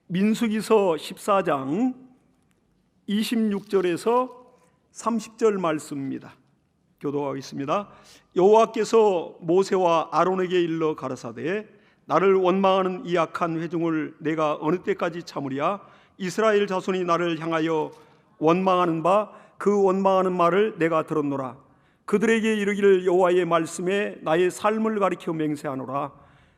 민수기서 14장 26절에서 30절 말씀입니다. 교독하겠습니다. 여호와께서 모세와 아론에게 일러 가라사대 나를 원망하는 이 악한 회중을 내가 어느 때까지 참으랴. 이스라엘 자손이 나를 향하여 원망하는 바 그 원망하는 말을 내가 들었노라. 그들에게 이르기를 여호와의 말씀에 나의 삶을 가리켜 맹세하노라.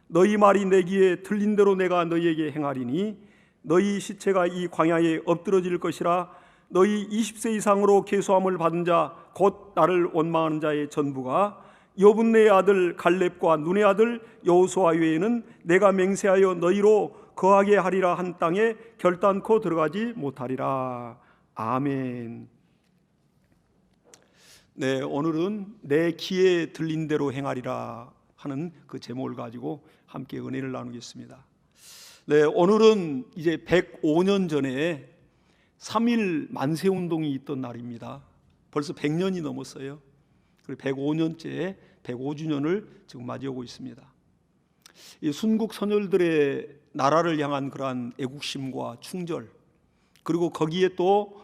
너희 말이 내 귀에 들린 대로 내가 너희에게 행하리니 너희 시체가 이 광야에 엎드러질 것이라. 너희 20세 이상으로 계수함을 받은 자 곧 나를 원망하는 자의 전부가 여분네의 아들 갈렙과 눈의 아들 여호수아 외에는 내가 맹세하여 너희로 거하게 하리라 한 땅에 결단코 들어가지 못하리라. 아멘. 네, 오늘은 내 귀에 들린 대로 행하리라 하는 그 제목을 가지고 함께 은혜를 나누겠습니다. 네, 오늘은 이제 105년 전에 3.1 만세운동이 있던 날입니다. 벌써 100년이 넘었어요. 그리고 105년째 105주년을 지금 맞이하고 있습니다. 이 순국 선열들의 나라를 향한 그러한 애국심과 충절, 그리고 거기에 또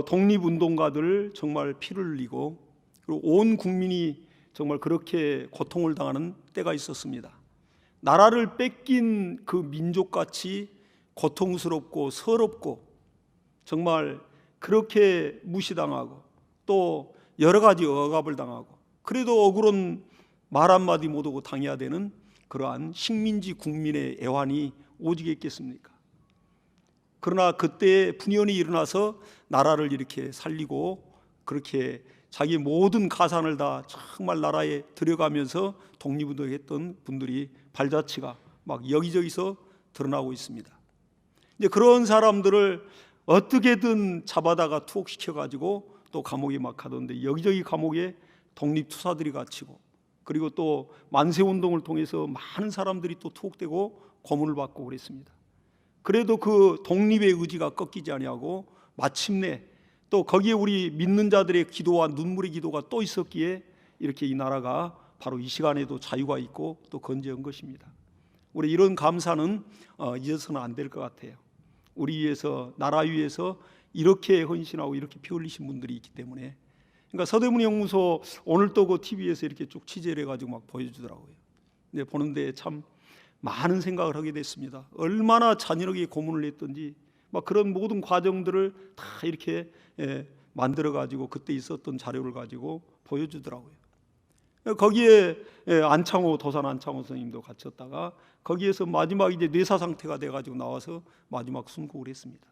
독립운동가들 정말 피를 흘리고, 그리고 온 국민이 정말 그렇게 고통을 당하는 때가 있었습니다. 나라를 뺏긴 그 민족같이 고통스럽고 서럽고 정말 그렇게 무시당하고 또 여러 가지 억압을 당하고, 그래도 억울한 말 한마디 못하고 당해야 되는 그러한 식민지 국민의 애환이 오지게 있겠습니까? 그러나 그때 분연히 일어나서 나라를 이렇게 살리고 그렇게 자기 모든 가산을 다 정말 나라에 들여가면서 독립운동했던 분들이 발자취가 막 여기저기서 드러나고 있습니다. 이제 그런 사람들을 어떻게든 잡아다가 투옥시켜가지고 또 감옥에 막 가던데, 여기저기 감옥에 독립투사들이 갇히고, 그리고 또 만세운동을 통해서 많은 사람들이 또 투옥되고 고문을 받고 그랬습니다. 그래도 그 독립의 의지가 꺾이지 아니하고 마침내 또 거기에 우리 믿는 자들의 기도와 눈물의 기도가 또 있었기에 이렇게 이 나라가 바로 이 시간에도 자유가 있고 또 건재한 것입니다. 우리 이런 감사는 잊어서는 안 될 것 같아요. 우리 위해서, 나라 위해서 이렇게 헌신하고 이렇게 피 흘리신 분들이 있기 때문에. 그러니까 서대문 형무소 오늘 또 그 TV에서 이렇게 쭉 취재를 해가지고 막 보여주더라고요. 근데 보는데 참 많은 생각을 하게 됐습니다. 얼마나 잔인하게 고문을 했던지 막 그런 모든 과정들을 다 이렇게 만들어 가지고 그때 있었던 자료를 가지고 보여주더라고요. 거기에 안창호, 도산 안창호 선생님도 갇혔다가 거기에서 마지막 이제 뇌사 상태가 돼 가지고 나와서 마지막 순국을 했습니다.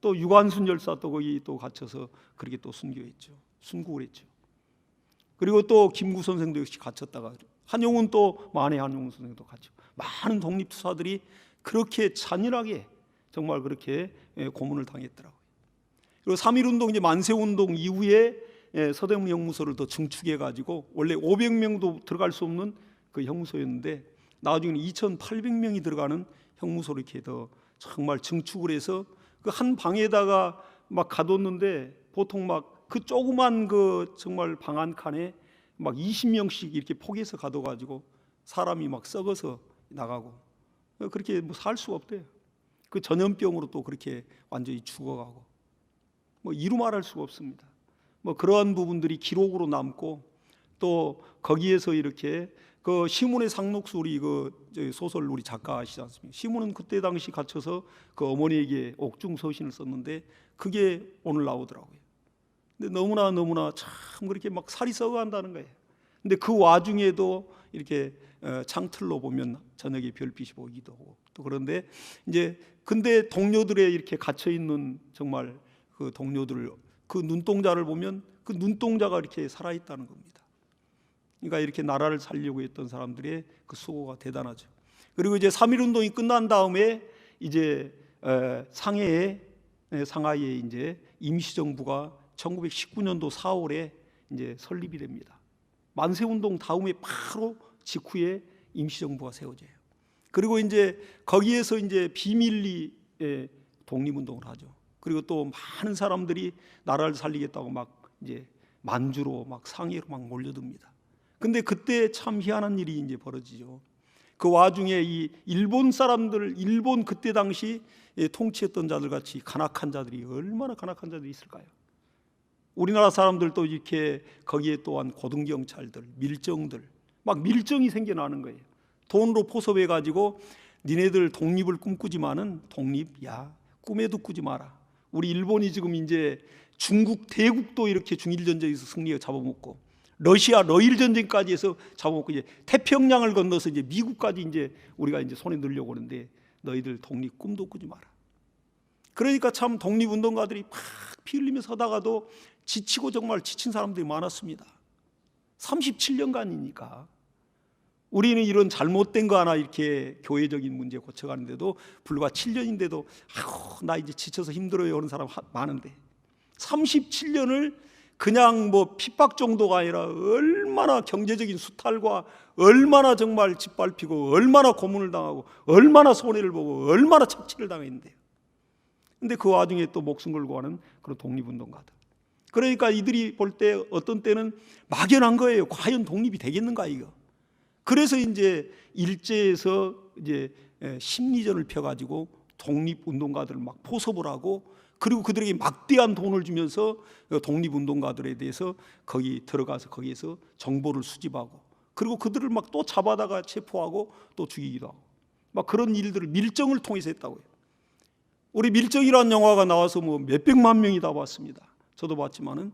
또 유관순 열사 또 거기 또 갇혀서 그렇게 또 순교했죠. 순국을 했죠. 그리고 또 김구 선생도 역시 갇혔다가, 한용운 또 만해 한용운 선생도 갇혀. 많은 독립투사들이 그렇게 잔인하게 정말 그렇게 고문을 당했더라고요. 그리고 3.1운동 이제 만세운동 이후에 서대문 형무소를 더 증축해 가지고 원래 500명도 들어갈 수 없는 그 형무소였는데 나중에는 2,800명이 들어가는 형무소를 이렇게 더 정말 증축을 해서 그 한 방에다가 막 가뒀는데 보통 막 그 조그만 그 정말 방 한 칸에 막 20명씩 이렇게 포개서 가둬가지고 사람이 막 썩어서 나가고, 그렇게 뭐 살 수가 없대요. 그 전염병으로 또 그렇게 완전히 죽어가고, 뭐 이루 말할 수가 없습니다. 뭐 그러한 부분들이 기록으로 남고, 또 거기에서 이렇게 그 시문의 상록수 우리 그 소설 우리 작가 아시지 않습니까? 시문은 그때 당시 갇혀서 그 어머니에게 옥중 서신을 썼는데 그게 오늘 나오더라고요. 근데 너무나 참 그렇게 막 살이 썩어간다는 거예요. 근데 그 와중에도 이렇게 창틀로 보면 저녁에 별빛이 보이기도 하고, 또 그런데 이제 근데 동료들의 이렇게 갇혀 있는 정말 그 동료들 그 눈동자를 보면 그 눈동자가 이렇게 살아 있다는 겁니다. 그러니까 이렇게 나라를 살려고 했던 사람들의 그 수고가 대단하죠. 그리고 이제 3.1운동이 끝난 다음에 이제 상하이에 이제 임시정부가 1919년도 4월에 이제 설립이 됩니다. 만세운동 다음에 바로 직후에 임시정부가 세워져요. 그리고 이제 거기에서 이제 비밀리 독립운동을 하죠. 그리고 또 많은 사람들이 나라를 살리겠다고 막 이제 만주로 막 상해로 막 몰려듭니다. 근데 그때 참 희한한 일이 이제 벌어지죠. 그 와중에 이 일본 사람들, 일본 그때 당시 통치했던 자들 같이 간악한 자들이 얼마나 간악한 자들이 있을까요? 우리나라 사람들도 이렇게 거기에 또한 고등경찰들, 밀정들, 막 밀정이 생겨나는 거예요. 돈으로 포섭해 가지고 니네들 독립을 꿈꾸지만은 독립, 야, 꿈에도 꾸지 마라. 우리 일본이 지금 이제 중국 대국도 이렇게 중일 전쟁에서 승리해 잡아먹고, 러시아 러일 전쟁까지 해서 잡아먹고, 이제 태평양을 건너서 이제 미국까지 이제 우리가 이제 손에 넣으려고 하는데 너희들 독립 꿈도 꾸지 마라. 그러니까 참 독립운동가들이 막 피 흘리면서 하다가도 지치고 정말 지친 사람들이 많았습니다. 37년간이니까 우리는 이런 잘못된 거 하나 이렇게 교회적인 문제 고쳐가는데도 불과 7년인데도 나 이제 지쳐서 힘들어요 하는 사람 많은데, 37년을 그냥 뭐 핍박 정도가 아니라 얼마나 경제적인 수탈과 얼마나 정말 짓밟히고 얼마나 고문을 당하고 얼마나 손해를 보고 얼마나 착취를 당했는데요. 근데 그 와중에 또 목숨 걸고 하는 그런 독립운동가들, 그러니까 이들이 볼 때 어떤 때는 막연한 거예요. 과연 독립이 되겠는가 이거. 그래서 이제 일제에서 이제 심리전을 펴가지고 독립운동가들을 막 포섭을 하고, 그리고 그들에게 막대한 돈을 주면서 독립운동가들에 대해서 거기 들어가서 거기에서 정보를 수집하고, 그리고 그들을 막 또 잡아다가 체포하고 또 죽이기도 하고, 막 그런 일들을 밀정을 통해서 했다고요. 우리 밀정이라는 영화가 나와서 뭐 몇백만 명이 다 봤습니다. 저도 봤지만은,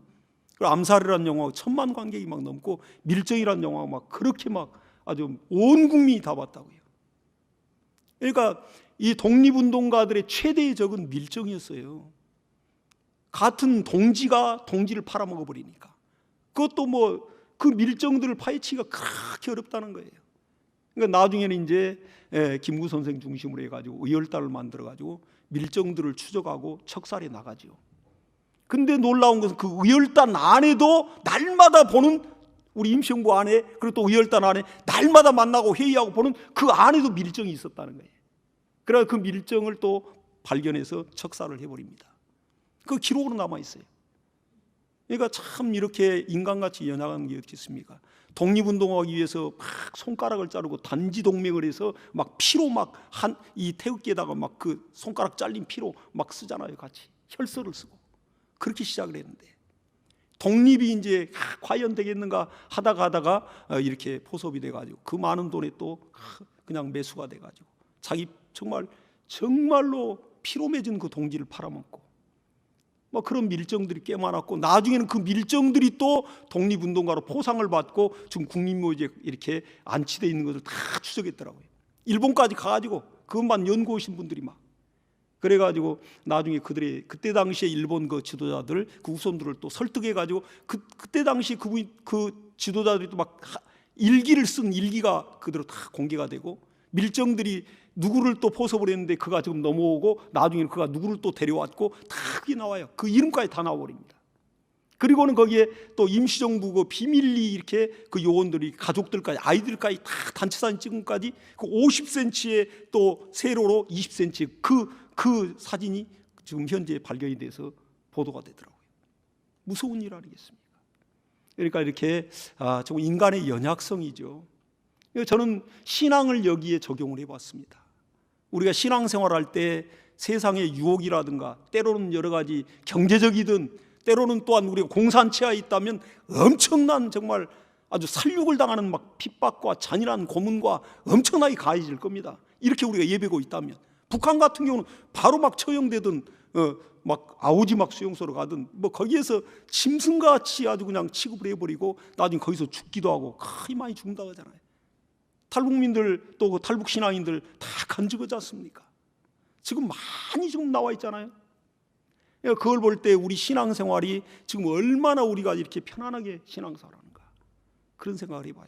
암살이라는 영화가 1000만 관객이 막 넘고, 밀정이라는 영화가 막 그렇게 막 아주 온 국민이 다 봤다고요. 그러니까 이 독립운동가들의 최대의 적은 밀정이었어요. 같은 동지가 동지를 팔아먹어 버리니까, 그것도 뭐 그 밀정들을 파헤치기가 그렇게 어렵다는 거예요. 그러니까 나중에는 이제 김구 선생 중심으로 해가지고 의열단을 만들어가지고 밀정들을 추적하고 척살해 나가죠. 근데 놀라운 것은 그 의열단 안에도 날마다 보는, 우리 임시정부 안에, 그리고 또 의열단 안에 날마다 만나고 회의하고 보는 그 안에도 밀정이 있었다는 거예요. 그래서 그 밀정을 또 발견해서 척살을 해버립니다. 그 기록으로 남아있어요. 그러니까 참 이렇게 인간같이 연약한 게 어딨습니까? 독립운동하기 위해서 막 손가락을 자르고 단지 동맹을 해서 막 피로 막 이 태극기에다가 막 그 손가락 잘린 피로 막 쓰잖아요. 같이 혈서를 쓰고 그렇게 시작을 했는데, 독립이 이제 과연 되겠는가 하다가 이렇게 포섭이 돼가지고 그 많은 돈에 또 그냥 매수가 돼가지고 자기 정말로 피로 맺은 그 동지를 팔아먹고, 뭐 그런 밀정들이 꽤 많았고, 나중에는 그 밀정들이 또 독립운동가로 포상을 받고 지금 국립묘지에 이렇게 안치되어 있는 것을 다 추적했더라고요. 일본까지 가가지고 그것만 연구해 오신 분들이 막, 그래가지고 나중에 그들의 그때 당시에 일본 그 지도자들, 그 후손들을 또 설득해가지고 그때 당시 그 지도자들이 또 막 일기를 쓴 일기가 그대로 다 공개가 되고, 밀정들이 누구를 또 포섭을 했는데 그가 지금 넘어오고, 나중에는 그가 누구를 또 데려왔고 다 그게 나와요. 그 이름까지 다 나와버립니다. 그리고는 거기에 또 임시정부 그 비밀리 이렇게 그 요원들이 가족들까지, 아이들까지 다 단체 사진 찍은까지 그 50cm의 또 세로로 20cm의 그 사진이 지금 현재 발견이 돼서 보도가 되더라고요. 무서운 일 아니겠습니까? 그러니까 이렇게 정말 인간의 연약성이죠. 저는 신앙을 여기에 적용을 해봤습니다. 우리가 신앙생활할 때 세상의 유혹이라든가 때로는 여러 가지 경제적이든 때로는 또한 우리가 공산체에 있다면 엄청난 정말 아주 살육을 당하는 막 핍박과 잔인한 고문과 엄청나게 가해질 겁니다. 이렇게 우리가 예배고 있다면, 북한 같은 경우는 바로 막 처형되든 막 아오지 막 수용소로 가든 뭐 거기에서 짐승같이 아주 그냥 취급을 해버리고 나중에 거기서 죽기도 하고 거의 많이 죽는다고 하잖아요. 탈북민들 또 그 탈북 신앙인들 다 간직하지 않습니까? 지금 많이 지금 나와 있잖아요. 그걸 볼 때 우리 신앙생활이 지금 얼마나 우리가 이렇게 편안하게 신앙생활하는가, 그런 생각을 해봐요.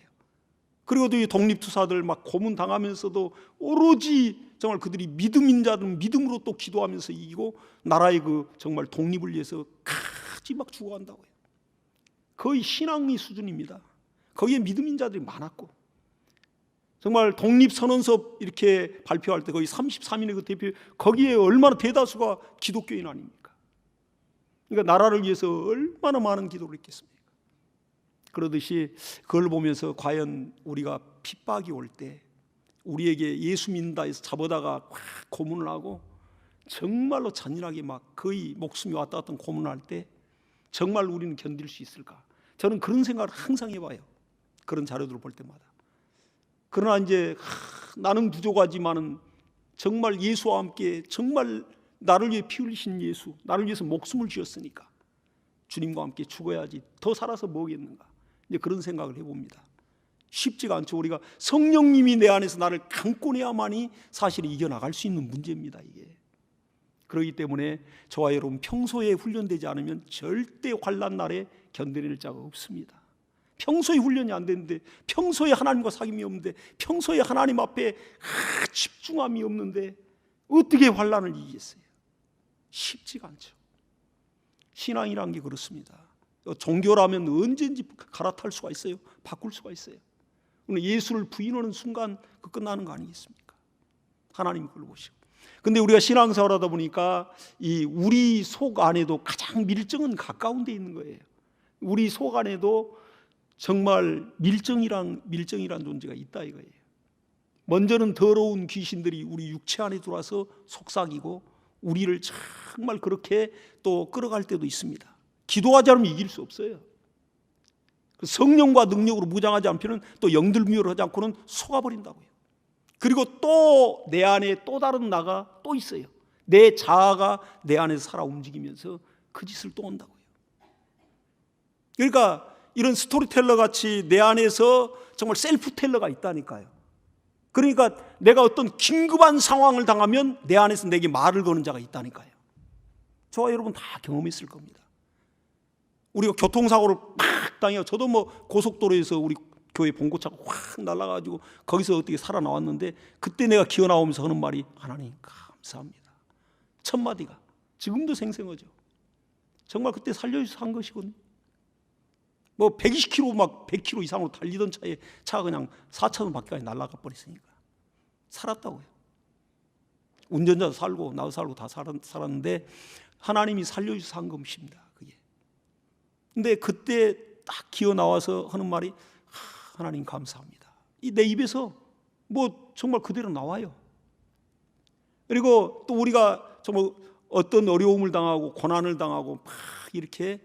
그리고 또 이 독립투사들 막 고문 당하면서도 오로지 정말 그들이 믿음인 자들은 믿음으로 또 기도하면서 이기고 나라의 그 정말 독립을 위해서 같이 막 죽어간다고요. 거의 신앙의 수준입니다. 거기에 믿음인 자들이 많았고, 정말 독립선언서 이렇게 발표할 때 거의 33인의 그 대표, 거기에 얼마나 대다수가 기독교인 아닙니까? 그러니까 나라를 위해서 얼마나 많은 기도를 했겠습니까? 그러듯이 그걸 보면서 과연 우리가 핍박이 올 때 우리에게 예수 믿는다 해서 잡아다가 확 고문을 하고 정말로 잔인하게 막 거의 목숨이 왔다 갔다 고문을 할 때 정말 우리는 견딜 수 있을까? 저는 그런 생각을 항상 해봐요. 그런 자료들을 볼 때마다. 그러나 이제 나는 부족하지만은 정말 예수와 함께 정말 나를 위해 피 흘리신 예수, 나를 위해서 목숨을 주셨으니까 주님과 함께 죽어야지 더 살아서 뭐겠는가? 이제 그런 생각을 해봅니다. 쉽지가 않죠. 우리가 성령님이 내 안에서 나를 감고 내야만이 사실 이겨나갈 수 있는 문제입니다. 이게. 그렇기 때문에 저와 여러분 평소에 훈련되지 않으면 절대 환난 날에 견뎌낼 자가 없습니다. 평소에 훈련이 안 되는데, 평소에 하나님과 사귐이 없는데, 평소에 하나님 앞에 집중함이 없는데 어떻게 환난을 이기겠어요? 쉽지가 않죠. 신앙이란 게 그렇습니다. 종교라면 언제든지 갈아탈 수가 있어요. 바꿀 수가 있어요. 오늘 예수를 부인하는 순간 그 끝나는 거 아니겠습니까? 하나님이 그걸 보시고. 근데 우리가 신앙생활 하다 보니까 이 우리 속 안에도 가장 밀정은 가까운 데 있는 거예요. 우리 속 안에도 정말 밀정이란 존재가 있다 이거예요. 먼저는 더러운 귀신들이 우리 육체 안에 들어와서 속삭이고 우리를 정말 그렇게 또 끌어갈 때도 있습니다. 기도하지 않으면 이길 수 없어요. 성령과 능력으로 무장하지 않고는 또 영들미워를 하지 않고는 속아버린다고요. 그리고 또 내 안에 또 다른 나가 또 있어요. 내 자아가 내 안에서 살아 움직이면서 그 짓을 또 한다고요. 그러니까 이런 스토리텔러 같이 내 안에서 정말 셀프텔러가 있다니까요. 그러니까 내가 어떤 긴급한 상황을 당하면 내 안에서 내게 말을 거는 자가 있다니까요. 저와 여러분 다 경험했을 겁니다. 우리가 교통사고를 막 당해요. 저도 뭐 고속도로에서 우리 교회 봉고차가 확 날아가지고 거기서 어떻게 살아나왔는데, 그때 내가 기어 나오면서 하는 말이 하나님 감사합니다. 첫 마디가 지금도 생생하죠. 정말 그때 살려주셔서 한 것이거든요. 뭐 120km 막 100km 이상으로 달리던 차에 차가 그냥 4차선 밖에 날아가 버렸으니까 살았다고요. 운전자도 살고 나도 살고 다 살았는데 하나님이 살려주셔서 한 것입니다. 그게. 근데 그때 딱 기어 나와서 하는 말이 하나님 감사합니다. 이 내 입에서 뭐 정말 그대로 나와요. 그리고 또 우리가 정말 어떤 어려움을 당하고 고난을 당하고 막 이렇게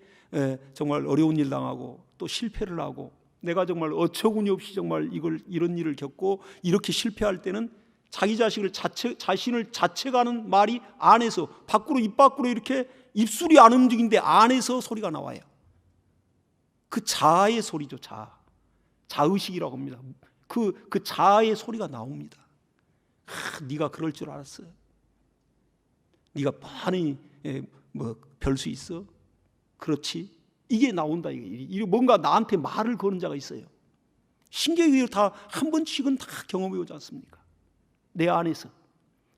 정말 어려운 일 당하고 또 실패를 하고 내가 정말 어처구니 없이 정말 이런 일을 겪고 이렇게 실패할 때는 자기 자신을 자책하는 말이 안에서 밖으로 입 밖으로 이렇게 입술이 안 움직이는데 안에서 소리가 나와요. 그 자아의 소리죠. 자의식이라고 합니다. 그 자아의 소리가 나옵니다. 네가 그럴 줄 알았어. 네가 뻔히 뭐 별 수 있어. 그렇지. 이게 나온다. 이게 뭔가 나한테 말을 거는 자가 있어요. 신경이 다 한 번씩은 다 경험해 오지 않습니까? 내 안에서.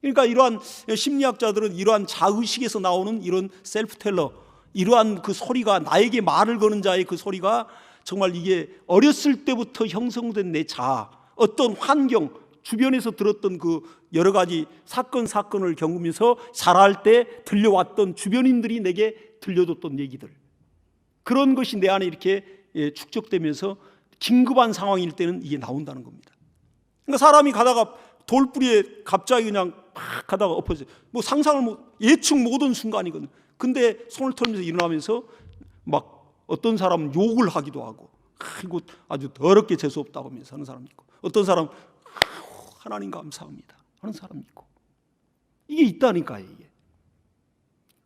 그러니까 이러한 심리학자들은 이러한 자의식에서 나오는 이런 셀프텔러, 이러한 그 소리가 나에게 말을 거는 자의 그 소리가 정말 이게 어렸을 때부터 형성된 내 자아, 어떤 환경, 주변에서 들었던 그 여러 가지 사건을 겪으면서 자랄 때 들려왔던 주변인들이 내게 들려줬던 얘기들, 그런 것이 내 안에 이렇게 축적되면서 긴급한 상황일 때는 이게 나온다는 겁니다. 그러니까 사람이 가다가 돌뿌리에 갑자기 그냥 팍 가다가 엎어져요. 뭐 상상을 예측 못한 순간이거든요. 근데 손을 털면서 일어나면서 막 어떤 사람은 욕을 하기도 하고, 이거 아주 더럽게 재수 없다고 하면서 하는 사람이 있고, 어떤 사람은 하나님 감사합니다 하는 사람이 있고, 이게 있다니까요. 이게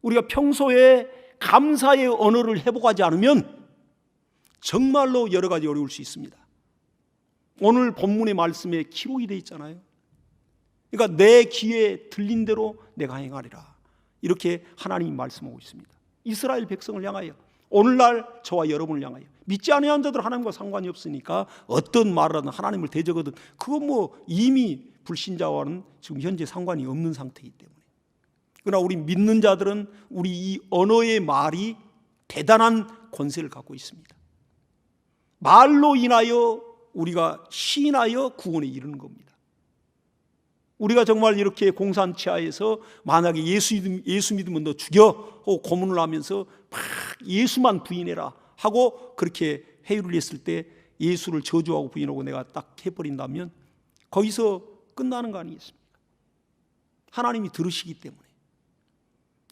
우리가 평소에 감사의 언어를 회복하지 않으면 정말로 여러 가지 어려울 수 있습니다. 오늘 본문의 말씀에 기록이 되어 있잖아요. 그러니까 내 귀에 들린 대로 내가 행하리라, 이렇게 하나님이 말씀하고 있습니다. 이스라엘 백성을 향하여, 오늘날 저와 여러분을 향하여. 믿지 않는 자들 하나님과 상관이 없으니까 어떤 말을 하든 하나님을 대적하든 그건 뭐 이미 불신자와는 지금 현재 상관이 없는 상태이기 때문에. 그러나 우리 믿는 자들은 우리 이 언어의 말이 대단한 권세를 갖고 있습니다. 말로 인하여 우리가 시인하여 구원에 이르는 겁니다. 우리가 정말 이렇게 공산치하에서 만약에 예수 믿으면 너 죽여 하고 고문을 하면서 막 예수만 부인해라 하고 그렇게 회유를 했을 때 예수를 저주하고 부인하고 내가 딱 해버린다면 거기서 끝나는 거 아니겠습니까? 하나님이 들으시기 때문에.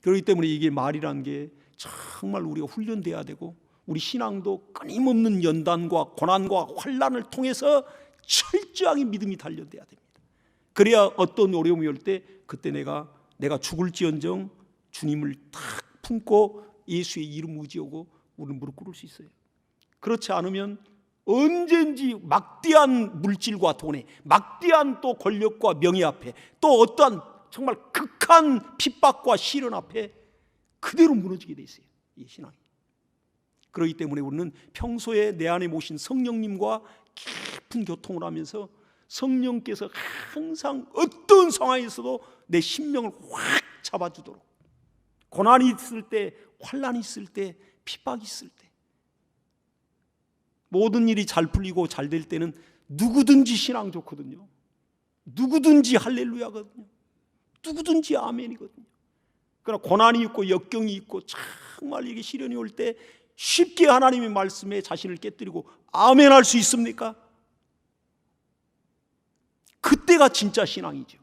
그렇기 때문에 이게 말이라는 게 정말 우리가 훈련돼야 되고, 우리 신앙도 끊임없는 연단과 고난과 환난을 통해서 철저하게 믿음이 단련돼야 됩니다. 그래야 어떤 어려움이 올 때 그때 내가 죽을지언정 주님을 탁 품고 예수의 이름 의지하고 우리는 무릎 꿇을 수 있어요. 그렇지 않으면 언제든지 막대한 물질과 돈에, 막대한 또 권력과 명예 앞에, 또 어떠한 정말 극한 핍박과 시련 앞에 그대로 무너지게 돼 있어요, 이 신앙이. 그렇기 때문에 우리는 평소에 내 안에 모신 성령님과 깊은 교통을 하면서 성령께서 항상 어떤 상황에서도 내 심령을 확 잡아주도록, 고난이 있을 때, 환난이 있을 때, 핍박이 있을 때, 모든 일이 잘 풀리고 잘 될 때는 누구든지 신앙 좋거든요. 누구든지 할렐루야거든요. 누구든지 아멘이거든요. 그러나 고난이 있고 역경이 있고 정말 이게 시련이 올 때 쉽게 하나님의 말씀에 자신을 깨뜨리고 아멘할 수 있습니까? 그때가 진짜 신앙이죠.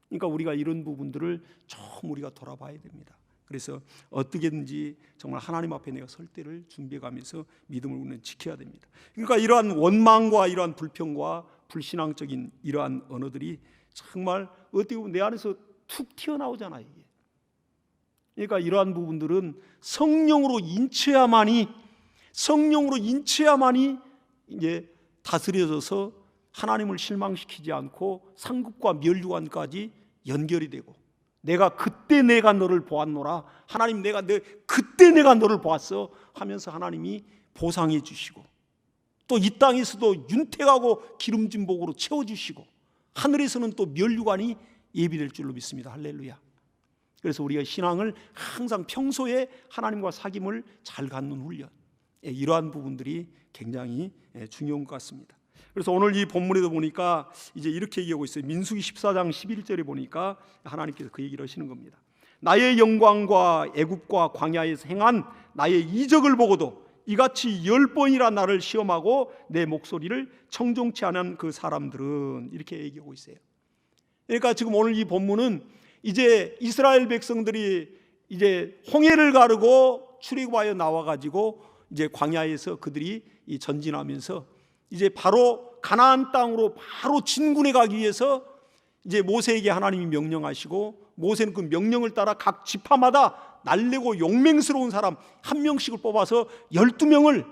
그러니까 우리가 이런 부분들을 좀 우리가 돌아봐야 됩니다. 그래서 어떻게든지 정말 하나님 앞에 내가 설 때를 준비해가면서 믿음을 우리는 지켜야 됩니다. 그러니까 이러한 원망과 이러한 불평과 불신앙적인 이러한 언어들이 정말 어떻게 보면 내 안에서 툭 튀어나오잖아요. 이게. 그러니까 이러한 부분들은 성령으로 인쳐야만이 이제 다스려져서 하나님을 실망시키지 않고 상급과 면류관까지 연결이 되고, 내가 그때 내가 너를 보았노라, 하나님 그때 내가 너를 보았어 하면서 하나님이 보상해 주시고, 또 이 땅에서도 윤택하고 기름진 복으로 채워주시고, 하늘에서는 또 면류관이 예비될 줄로 믿습니다. 할렐루야. 그래서 우리가 신앙을 항상 평소에 하나님과 사귐을 잘 갖는 훈련, 이러한 부분들이 굉장히 중요한 것 같습니다. 그래서 오늘 이 본문에도 보니까 이제 이렇게 얘기하고 있어요. 민수기 14장 11절에 보니까 하나님께서 그 얘기를 하시는 겁니다. 나의 영광과 애굽과 광야에서 행한 나의 이적을 보고도 이같이 10번이나 나를 시험하고 내 목소리를 청종치 않은 그 사람들은, 이렇게 얘기하고 있어요. 그러니까 지금 오늘 이 본문은 이제 이스라엘 백성들이 이제 홍해를 가르고 출애굽하여 나와가지고 이제 광야에서 그들이 전진하면서 이제 바로 가나안 땅으로 바로 진군해 가기 위해서 이제 모세에게 하나님이 명령하시고, 모세는 그 명령을 따라 각 지파마다 날래고 용맹스러운 사람 한 명씩을 뽑아서 12명을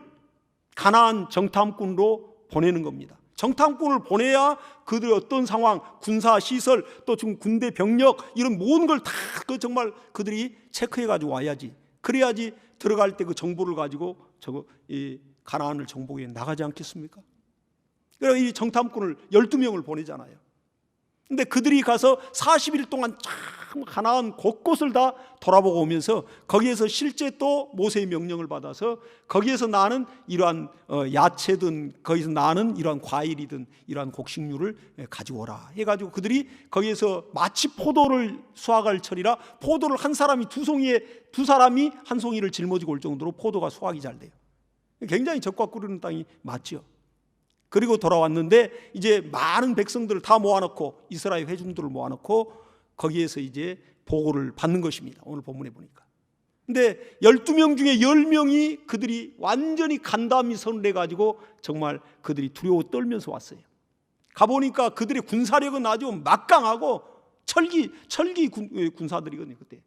가나안 정탐꾼으로 보내는 겁니다. 정탐꾼을 보내야 그들의 어떤 상황, 군사 시설, 또 지금 군대 병력, 이런 모든 걸 다 정말 그들이 체크해 가지고 와야지. 그래야지 들어갈 때 그 정보를 가지고 이 가나안을 정복해 나가지 않겠습니까? 그래서 이 정탐꾼을 12명을 보내잖아요. 근데 그들이 가서 40일 동안 참 가나안 곳곳을 다 돌아보고 오면서 거기에서 실제 또 모세의 명령을 받아서 거기에서 나는 이러한 야채든 거기서 나는 이러한 과일이든 이러한 곡식류를 가지고 오라 해가지고 그들이 거기에서 마치 포도를 수확할 철이라 포도를 한 사람이 두 사람이 한 송이를 짊어지고 올 정도로 포도가 수확이 잘 돼요. 굉장히 젖과 꿀르는 땅이 맞죠. 그리고 돌아왔는데 이제 많은 백성들을 다 모아놓고 이스라엘 회중들을 모아놓고 거기에서 이제 보고를 받는 것입니다. 오늘 본문에 보니까. 근데 12명 중에 10명이 그들이 완전히 간담이 선을 해가지고 정말 그들이 두려워 떨면서 왔어요. 가보니까 그들의 군사력은 아주 막강하고 철기 군사들이거든요 그때.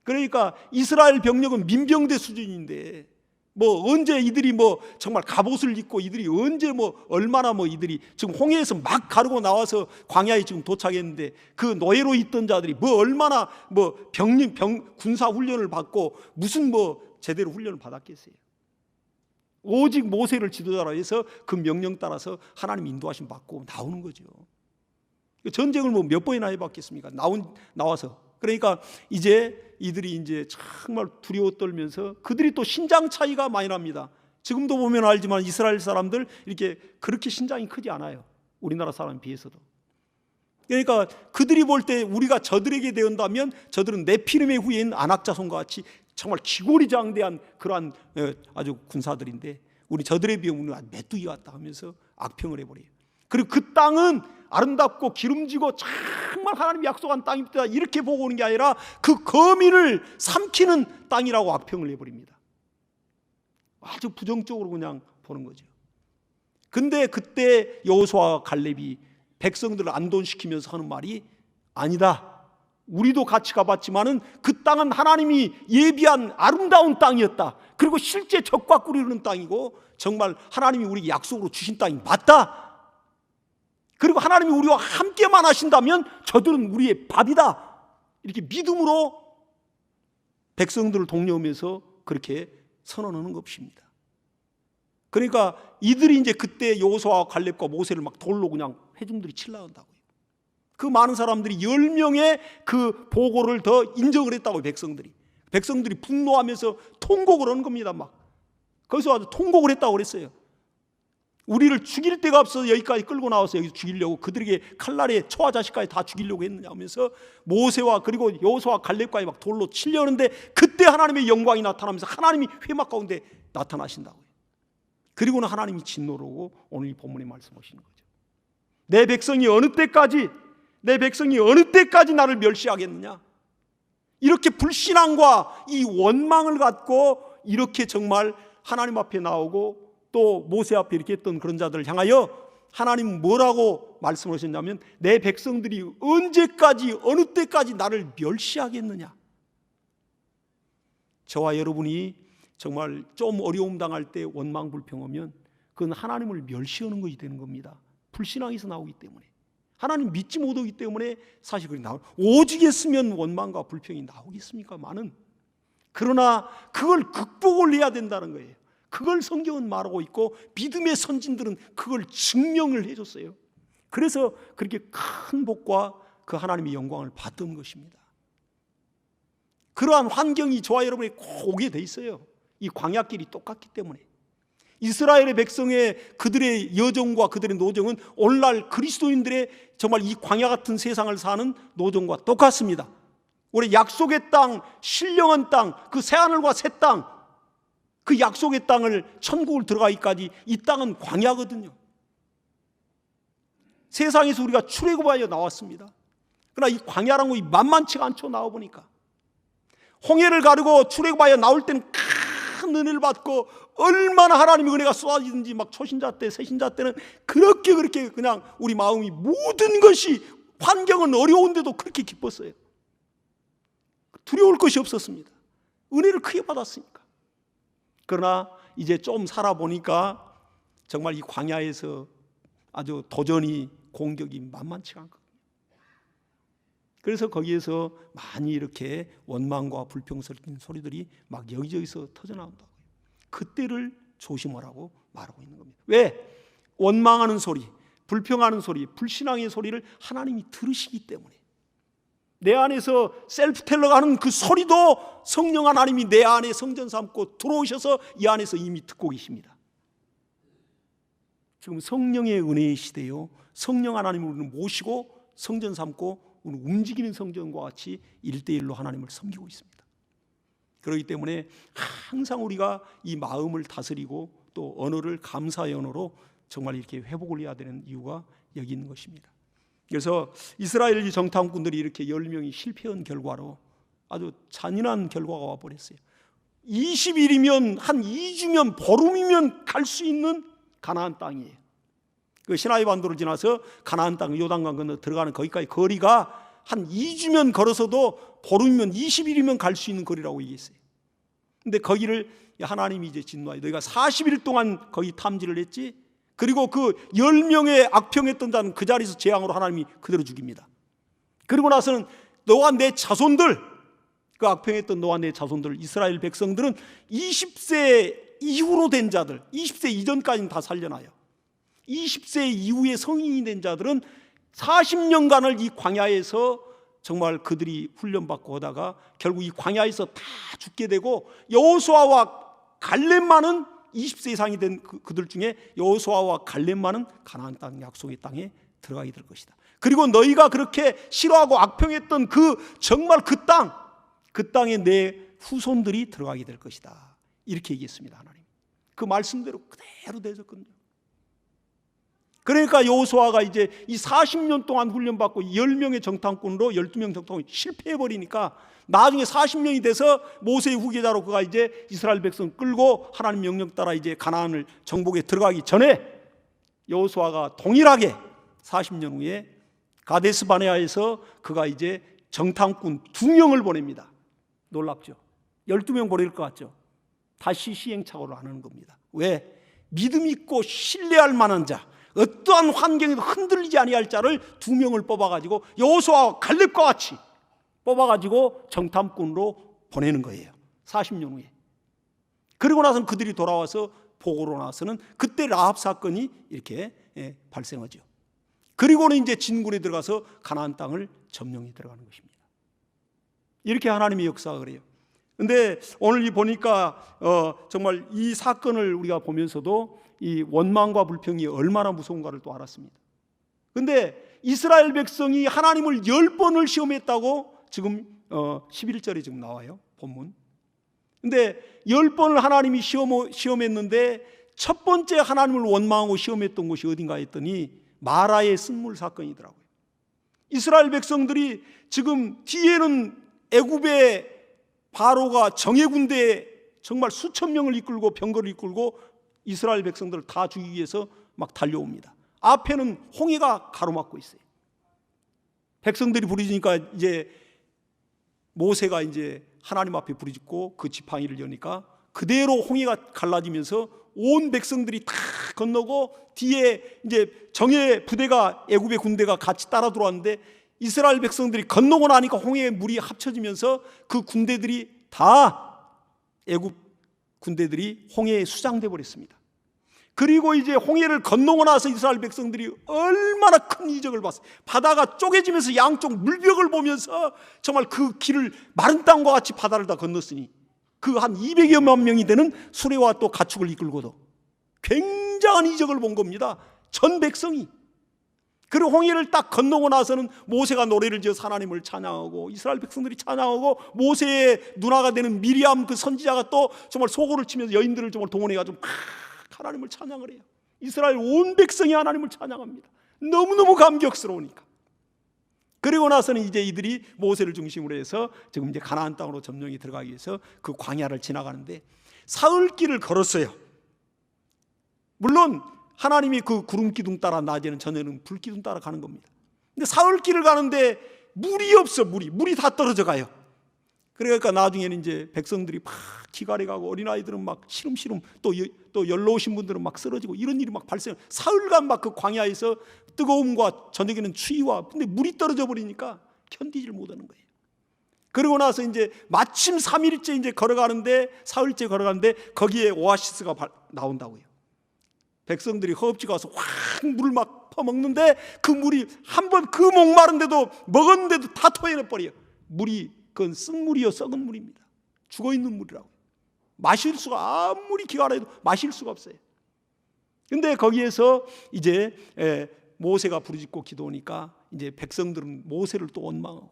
그러니까 이스라엘 병력은 민병대 수준인데 언제 이들이 정말 갑옷을 입고 이들이 언제 얼마나 이들이 지금 홍해에서 막 가르고 나와서 광야에 지금 도착했는데 그 노예로 있던 자들이 얼마나 군사 훈련을 받고 무슨 제대로 훈련을 받았겠어요. 오직 모세를 지도자로 해서 그 명령 따라서 하나님 인도하심 받고 나오는 거죠. 전쟁을 몇 번이나 해봤겠습니까? 나와서. 그러니까 이제 이들이 이제 정말 두려워 떨면서 그들이 또 신장 차이가 많이 납니다. 지금도 보면 알지만 이스라엘 사람들 이렇게 그렇게 신장이 크지 않아요. 우리나라 사람에 비해서도. 그러니까 그들이 볼 때 우리가 저들에게 대한다면 저들은 네피림의 후예인 안악자손과 같이 정말 기골이장대한 그러한 아주 군사들인데 우리 저들에 비하면 메뚜기 같다 하면서 악평을 해버려요. 그리고 그 땅은 아름답고 기름지고 정말 하나님이 약속한 땅입니다 이렇게 보고 오는 게 아니라 그 거민을 삼키는 땅이라고 악평을 내버립니다. 아주 부정적으로 그냥 보는 거죠. 근데 그때 여호수아와 갈렙이 백성들을 안돈시키면서 하는 말이 아니다. 우리도 같이 가봤지만은 그 땅은 하나님이 예비한 아름다운 땅이었다. 그리고 실제 적과 꿀이 흐르는 땅이고 정말 하나님이 우리에게 약속으로 주신 땅이 맞다. 그리고 하나님이 우리와 함께만 하신다면 저들은 우리의 밥이다. 이렇게 믿음으로 백성들을 독려하면서 그렇게 선언하는 것입니다. 그러니까 이들이 이제 그때 여호수아와 갈렙과 모세를 막 돌로 그냥 회중들이 칠라한다고요. 그 많은 사람들이 10명의 그 보고를 더 인정을 했다고요. 백성들이 분노하면서 통곡을 하는 겁니다. 막 거기서 아주 통곡을 했다고 그랬어요. 우리를 죽일 데가 없어서 여기까지 끌고 나와서 여기서 죽이려고, 그들에게 칼날에 처와 자식까지 다 죽이려고 했느냐 하면서 모세와 그리고 여호수아와 갈렙까지 막 돌로 치려는데 그때 하나님의 영광이 나타나면서 하나님이 회막 가운데 나타나신다고요. 그리고는 하나님이 진노로 오고 오늘 이 본문에 말씀하시는 거죠. 내 백성이 어느 때까지 나를 멸시하겠느냐. 이렇게 불신앙과 이 원망을 갖고 이렇게 정말 하나님 앞에 나오고 또 모세 앞에 이렇게 했던 그런 자들을 향하여 하나님 뭐라고 말씀하셨냐면 내 백성들이 언제까지 어느 때까지 나를 멸시하겠느냐. 저와 여러분이 정말 좀 어려움 당할 때 원망 불평하면 그건 하나님을 멸시하는 것이 되는 겁니다. 불신앙에서 나오기 때문에, 하나님 믿지 못하기 때문에 사실 그렇게 나오고, 오직 했으면 원망과 불평이 나오겠습니까? 많은. 그러나 그걸 극복을 해야 된다는 거예요. 그걸 성경은 말하고 있고 믿음의 선진들은 그걸 증명을 해줬어요. 그래서 그렇게 큰 복과 그 하나님의 영광을 받던 것입니다. 그러한 환경이 저와 여러분이 꼭 오게 돼 있어요. 이 광야길이 똑같기 때문에. 이스라엘의 백성의 그들의 여정과 그들의 노정은 오늘날 그리스도인들의 정말 이 광야 같은 세상을 사는 노정과 똑같습니다. 우리 약속의 땅, 신령한 땅, 그 새하늘과 새 땅, 그 약속의 땅을 천국을 들어가기까지 이 땅은 광야거든요. 세상에서 우리가 출애굽하여 나왔습니다. 그러나 이 광야라는 것이 만만치가 않죠. 나와보니까 홍해를 가르고 출애굽하여 나올 때는 큰 은혜를 받고 얼마나 하나님의 은혜가 쏟아지든지 막 초신자 때 새신자 때는 그렇게 그냥 우리 마음이 모든 것이 환경은 어려운데도 그렇게 기뻤어요. 두려울 것이 없었습니다. 은혜를 크게 받았으니까. 그러나 이제 좀 살아보니까 정말 이 광야에서 아주 도전이 공격이 만만치가 않거든요. 그래서 거기에서 많이 이렇게 원망과 불평스러운 소리들이 막 여기저기서 터져나온다고요. 그때를 조심하라고 말하고 있는 겁니다. 왜? 원망하는 소리, 불평하는 소리, 불신앙의 소리를 하나님이 들으시기 때문에. 내 안에서 셀프텔러가 하는 그 소리도 성령 하나님이 내 안에 성전 삼고 들어오셔서 이 안에서 이미 듣고 계십니다. 지금 성령의 은혜의 시대요, 성령 하나님을 우리는 모시고 성전 삼고 우리는 움직이는 성전과 같이 1대1로 하나님을 섬기고 있습니다. 그렇기 때문에 항상 우리가 이 마음을 다스리고 또 언어를 감사의 언어로 정말 이렇게 회복을 해야 되는 이유가 여기 있는 것입니다. 그래서 이스라엘 정탐꾼들이 이렇게 10명이 실패한 결과로 아주 잔인한 결과가 와버렸어요. 20일이면 한 2주면 보름이면 갈 수 있는 가나안 땅이에요. 그 시나이 반도를 지나서 가나안 땅 요단강 건너 들어가는 거기까지 거리가 한 2주면 걸어서도 보름이면 20일이면 갈 수 있는 거리라고 얘기했어요. 근데 거기를 하나님이 이제 진노하여 너희가 40일 동안 거기 탐지를 했지. 그리고 그 10명의 악평했던 자는 그 자리에서 재앙으로 하나님이 그대로 죽입니다. 그리고 나서는 너와 내 자손들, 그 악평했던 너와 내 자손들, 이스라엘 백성들은 20세 이후로 된 자들, 20세 이전까지는 다 살려놔요. 20세 이후에 성인이 된 자들은 40년간을 이 광야에서 정말 그들이 훈련받고 하다가 결국 이 광야에서 다 죽게 되고, 여호수아와 갈렙만은 20세 이상이 된 그들 중에 여호수아와 갈렙만은 가나안 땅 약속의 땅에 들어가게 될 것이다. 그리고 너희가 그렇게 싫어하고 악평했던 그 정말 그 땅에 내 후손들이 들어가게 될 것이다. 이렇게 얘기했습니다. 하나님 그 말씀대로 그대로 되셨거든요. 그러니까 여호수아가 이제 이 40년 동안 훈련받고 10명의 정탐꾼으로 12명 정탐꾼이 실패해버리니까 나중에 40년이 돼서 모세의 후계자로 그가 이제 이스라엘 백성 끌고 하나님 명령 따라 이제 가나안을 정복에 들어가기 전에 여호수아가 동일하게 40년 후에 가데스 바네아에서 그가 이제 정탐꾼 2명을 보냅니다. 놀랍죠? 12명 보낼 것 같죠? 다시 시행착오를 안 하는 겁니다. 왜? 믿음 있고 신뢰할 만한 자, 어떠한 환경에도 흔들리지 아니할 자를 2명을 뽑아가지고 여호수아와 갈렙과 같이 뽑아가지고 정탐꾼으로 보내는 거예요. 40년 후에. 그리고 나서는 그들이 돌아와서 보고로 나서는 그때 라합 사건이 이렇게 발생하죠. 그리고는 이제 진군에 들어가서 가나안 땅을 점령해 들어가는 것입니다. 이렇게 하나님의 역사가 그래요. 근데 오늘 보니까 정말 이 사건을 우리가 보면서도 이 원망과 불평이 얼마나 무서운가를 또 알았습니다. 근데 이스라엘 백성이 하나님을 10번을 시험했다고 지금 11절에 지금 나와요, 본문. 근데 10번을 하나님이 시험했는데 첫 번째 하나님을 원망하고 시험했던 곳이 어딘가 했더니 마라의 쓴물 사건이더라고요. 이스라엘 백성들이 지금 뒤에는 애굽의 바로가 정예군대에 정말 수천 명을 이끌고 병거를 이끌고 이스라엘 백성들을 다 죽이기 위해서 막 달려옵니다. 앞에는 홍해가 가로막고 있어요. 백성들이 부르짖으니까 이제 모세가 이제 하나님 앞에 부르짖고 그 지팡이를 여니까 그대로 홍해가 갈라지면서 온 백성들이 다 건너고 뒤에 이제 정예 부대가 애굽의 군대가 같이 따라 들어왔는데 이스라엘 백성들이 건너고 나니까 홍해의 물이 합쳐지면서 그 군대들이 다 애굽 군대들이 홍해에 수장돼 버렸습니다. 그리고 이제 홍해를 건너고 나서 이스라엘 백성들이 얼마나 큰 이적을 봤어요. 바다가 쪼개지면서 양쪽 물벽을 보면서 정말 그 길을 마른 땅과 같이 바다를 다 건넜으니 그 한 200여만 명이 되는 수레와 또 가축을 이끌고도 굉장한 이적을 본 겁니다. 전 백성이. 그리고 홍해를 딱 건너고 나서는 모세가 노래를 지어서 하나님을 찬양하고 이스라엘 백성들이 찬양하고 모세의 누나가 되는 미리암 그 선지자가 또 정말 소고를 치면서 여인들을 정말 동원해가지고 하나님을 찬양을 해요. 이스라엘 온 백성이 하나님을 찬양합니다. 너무너무 감격스러우니까. 그리고 나서는 이제 이들이 모세를 중심으로 해서 지금 이제 가나안 땅으로 점령이 들어가기 위해서 그 광야를 지나가는데 사흘길을 걸었어요. 물론 하나님이 그 구름 기둥 따라 낮에는 저녁에는 불 기둥 따라 가는 겁니다. 근데 사흘길을 가는데 물이 없어. 물이 다 떨어져 가요. 그러니까 나중에는 이제 백성들이 막 기갈해 가고 어린아이들은 막 시름시름 또 연로오신 분들은 막 쓰러지고 이런 일이 막 발생. 사흘간 막 그 광야에서 뜨거움과 저녁에는 추위와 근데 물이 떨어져 버리니까 견디질 못하는 거예요. 그러고 나서 이제 마침 3일째 이제 걸어가는데 사흘째 걸어가는데 거기에 오아시스가 나온다고요. 백성들이 허겁지겁 가서 확 물을 막 퍼먹는데 그 물이 한번 그 목마른데도 먹었는데도 다 토해내 버려요. 물이 그건 썩물이요 썩은 물입니다. 죽어있는 물이라고. 마실 수가 아무리 기갈해도 마실 수가 없어요. 근데 거기에서 이제 모세가 부르짖고 기도하니까 이제 백성들은 모세를 또 원망하고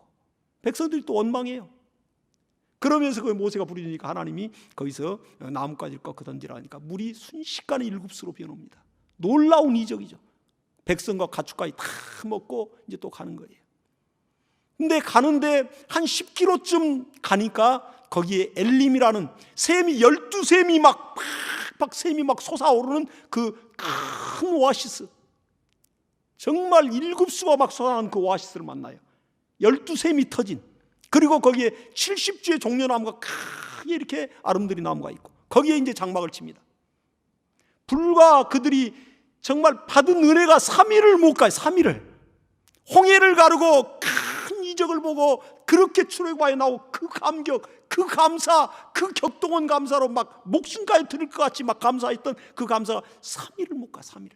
백성들이 또 원망해요. 그러면서 그 모세가 부르짖으니까 하나님이 거기서 나뭇가지를 꺾어 던지라 하니까 물이 순식간에 7수로 변합니다. 놀라운 이적이죠. 백성과 가축까지 다 먹고 이제 또 가는 거예요. 근데 가는데 한 10km쯤 가니까 거기에 엘림이라는 샘이 12샘이 막 팍팍 샘이 막 솟아오르는 그 큰 오아시스, 정말 7수가 막 솟아나는 그 오아시스를 만나요. 12샘이 터진. 그리고 거기에 70주의 종려나무가 크게 이렇게 아름드리 나무가 있고 거기에 이제 장막을 칩니다. 불과 그들이 정말 받은 은혜가 3일을 못 가요. 3일을. 홍해를 가르고 큰 이적을 보고 그렇게 출애굽하여 나오고 그 감격, 그 감사, 그 격동원 감사로 막 목숨까지 드릴 것 같이 막 감사했던 그 감사가 3일을 못 가. 3일을.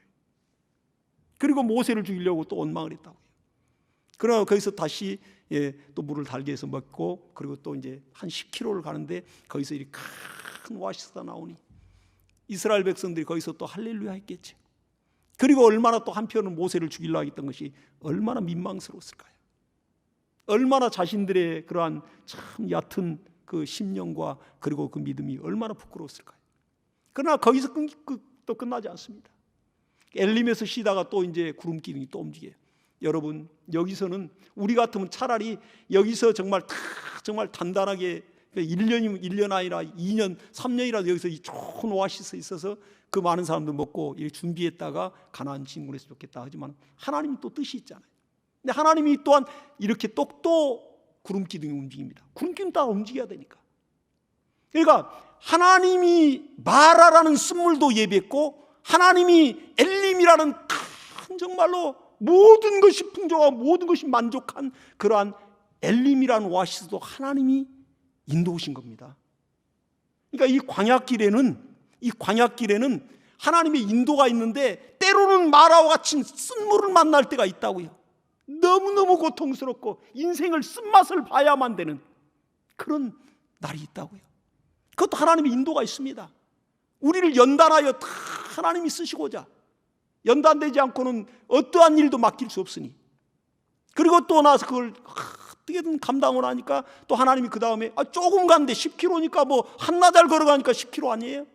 그리고 모세를 죽이려고 또 원망을 했다고요. 그러나 거기서 다시 또 물을 달게 해서 먹고 그리고 또 이제 한 10km를 가는데 거기서 이 큰 오아시스가 나오니 이스라엘 백성들이 거기서 또 할렐루야 했겠죠. 그리고 얼마나 또 한편은 모세를 죽이려고 했던 것이 얼마나 민망스러웠을까요? 얼마나 자신들의 그러한 참 얕은 그 심령과 그리고 그 믿음이 얼마나 부끄러웠을까요? 그러나 거기서 또 끝나지 않습니다. 엘림에서 쉬다가 또 이제 구름 기둥이 또 움직여요. 여러분, 여기서는 우리 같으면 차라리 여기서 정말 단단하게 1년이면 1년 아니라 2년, 3년이라도 여기서 이 좋은 오아시스에 있어서 그 많은 사람들 먹고 이렇게 준비했다가 가나안 진군했으면 좋겠다 하지만 하나님이 또 뜻이 있잖아요. 근데 하나님이 또한 이렇게 또 구름 기둥이 움직입니다. 구름 기둥 따라 움직여야 되니까. 그러니까 하나님이 마라라는 쓴물도 예비했고 하나님이 엘림이라는 큰 정말로 모든 것이 풍족하고 모든 것이 만족한 그러한 엘림이라는 오아시스도 하나님이 인도하신 겁니다. 그러니까 이 광야길에는 하나님의 인도가 있는데 때로는 마라와 같은 쓴물을 만날 때가 있다고요. 너무너무 고통스럽고 인생을 쓴맛을 봐야만 되는 그런 날이 있다고요. 그것도 하나님의 인도가 있습니다. 우리를 연단하여 다 하나님이 쓰시고자 연단되지 않고는 어떠한 일도 맡길 수 없으니 그리고 또 나서 그걸 어떻게든 감당을 하니까 또 하나님이 그 다음에 조금 간데 10km니까 뭐 한나절 걸어가니까 10km 아니에요?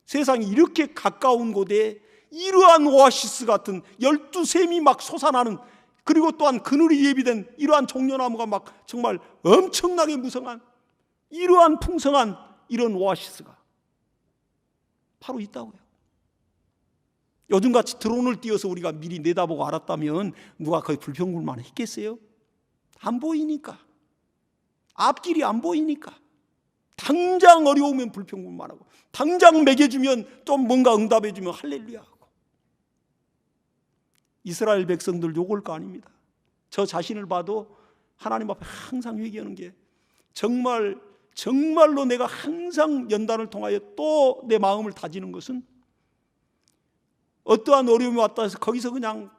세상이 이렇게 가까운 곳에 이러한 오아시스 같은 12샘이 막 솟아나는 그리고 또한 그늘이 예비된 이러한 종려나무가 막 정말 엄청나게 무성한 이러한 풍성한 이런 오아시스가 바로 있다고요. 요즘같이 드론을 띄워서 우리가 미리 내다보고 알았다면 누가 거의 불평불만 했겠어요? 안 보이니까. 앞길이 안 보이니까. 당장 어려우면 불평불만하고 당장 먹여주면 좀 뭔가 응답해주면 할렐루야 하고. 이스라엘 백성들 욕을 거 아닙니다. 저 자신을 봐도 하나님 앞에 항상 회개하는 게 정말로 내가 항상 연단을 통하여 또 내 마음을 다지는 것은 어떠한 어려움이 왔다 해서 거기서 그냥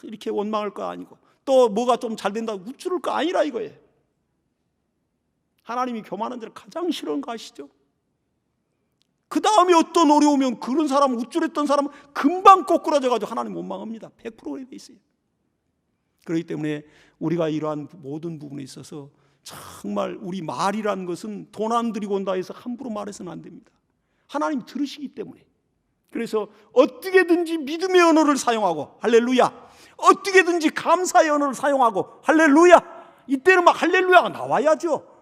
이렇게 원망할 거 아니고 또 뭐가 좀 잘 된다고 우쭐을 거 아니라 이거예요. 하나님이 교만한 자를 가장 싫어하는 거 아시죠? 그 다음에 어떤 어려움이 오면 그런 사람 우쭐했던 사람은 금방 꼬꾸라져가지고 하나님 원망합니다. 100%에 돼 있어요. 그렇기 때문에 우리가 이러한 모든 부분에 있어서 정말 우리 말이라는 것은 돈 안 들이고 온다 해서 함부로 말해서는 안 됩니다. 하나님 들으시기 때문에. 그래서 어떻게든지 믿음의 언어를 사용하고 할렐루야, 어떻게든지 감사의 언어를 사용하고 할렐루야, 이때는 막 할렐루야가 나와야죠.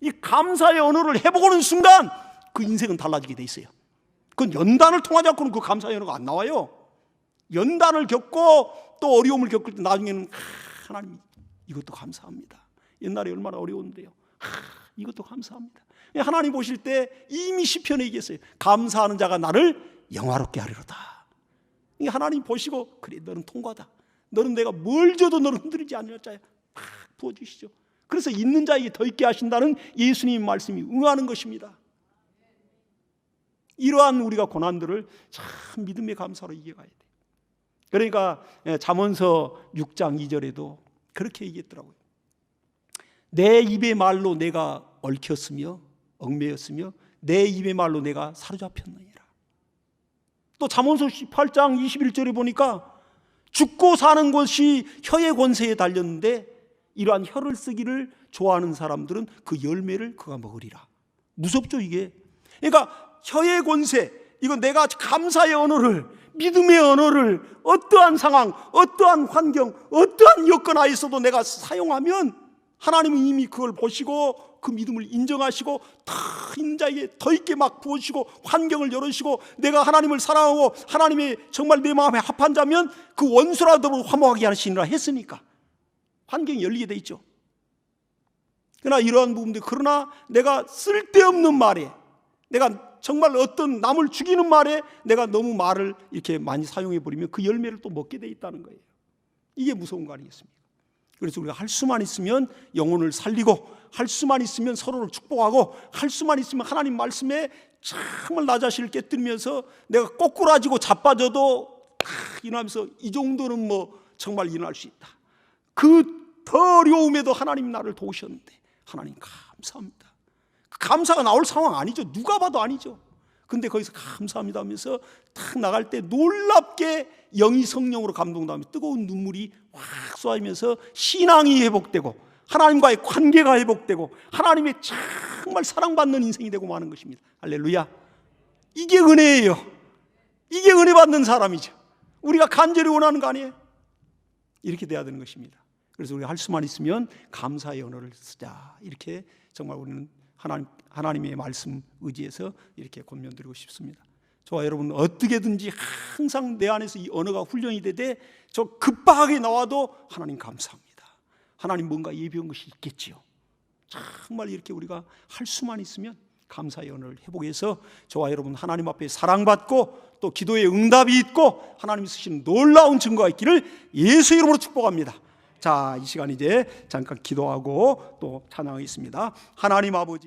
이 감사의 언어를 해보고는 순간 그 인생은 달라지게 돼 있어요. 그건 연단을 통하지 않고는 그 감사의 언어가 안 나와요. 연단을 겪고 또 어려움을 겪을 때 나중에는 하나님 이것도 감사합니다. 옛날에 얼마나 어려웠는데요. 이것도 감사합니다. 하나님 보실 때 이미 시편에 얘기했어요. 감사하는 자가 나를 영화롭게 하리로다. 하나님 보시고 그래 너는 통과다. 너는 내가 뭘 줘도 너를 흔들리지 않을 자야. 팍 부어주시죠. 그래서 있는 자에게 더 있게 하신다는 예수님 말씀이 응하는 것입니다. 이러한 우리가 고난들을 참 믿음의 감사로 이겨가야 돼요. 그러니까 잠언서 6장 2절에도 그렇게 얘기했더라고요. 내 입의 말로 내가 얽혔으며 얽매였으며 내 입의 말로 내가 사로잡혔느니라. 또 잠언서 18장 21절에 보니까 죽고 사는 것이 혀의 권세에 달렸는데 이러한 혀를 쓰기를 좋아하는 사람들은 그 열매를 그가 먹으리라. 무섭죠 이게. 그러니까 혀의 권세, 이건 내가 감사의 언어를, 믿음의 언어를 어떠한 상황, 어떠한 환경, 어떠한 여건 하에서도 내가 사용하면 하나님은 이미 그걸 보시고 그 믿음을 인정하시고 다 있는 자에게 더 있게 막 부어주시고 환경을 열어주시고 내가 하나님을 사랑하고 하나님의 정말 내 마음에 합한 자면 그 원수라도 화목하게 하시니라 했으니까 환경이 열리게 돼 있죠. 그러나 이러한 부분들, 그러나 내가 쓸데없는 말에, 내가 정말 어떤 남을 죽이는 말에 내가 너무 말을 이렇게 많이 사용해 버리면 그 열매를 또 먹게 돼 있다는 거예요. 이게 무서운 거 아니겠습니까? 그래서 우리가 할 수만 있으면 영혼을 살리고, 할 수만 있으면 서로를 축복하고, 할 수만 있으면 하나님 말씀에 정말 나 자신을 깨뜨리면서 내가 꼬꾸라지고 자빠져도 일어나면서 이 정도는 뭐 정말 일어날 수 있다. 그 더 어려움에도 하나님 나를 도우셨는데 하나님 감사합니다. 감사가 나올 상황 아니죠. 누가 봐도 아니죠. 근데 거기서 감사합니다 하면서 딱 나갈 때 놀랍게 영이 성령으로 감동당하며 뜨거운 눈물이 확 쏟아지면서 신앙이 회복되고 하나님과의 관계가 회복되고 하나님의 정말 사랑받는 인생이 되고 마는 것입니다. 할렐루야. 이게 은혜예요. 이게 은혜 받는 사람이죠. 우리가 간절히 원하는 거 아니에요? 이렇게 돼야 되는 것입니다. 그래서 우리가 할 수만 있으면 감사의 언어를 쓰자. 이렇게 정말 우리는 하나님의 말씀 의지해서 이렇게 권면드리고 싶습니다. 저와 여러분 어떻게든지 항상 내 안에서 이 언어가 훈련이 되되 저 급박하게 나와도 하나님 감사합니다. 하나님 뭔가 예비한 것이 있겠지요. 정말 이렇게 우리가 할 수만 있으면 감사의 언어를 회복해서 저와 여러분 하나님 앞에 사랑받고 또 기도의 응답이 있고 하나님이 쓰시는 놀라운 증거가 있기를 예수 이름으로 축복합니다. 자, 이 시간 이제 잠깐 기도하고 또 찬양하겠습니다. 하나님 아버지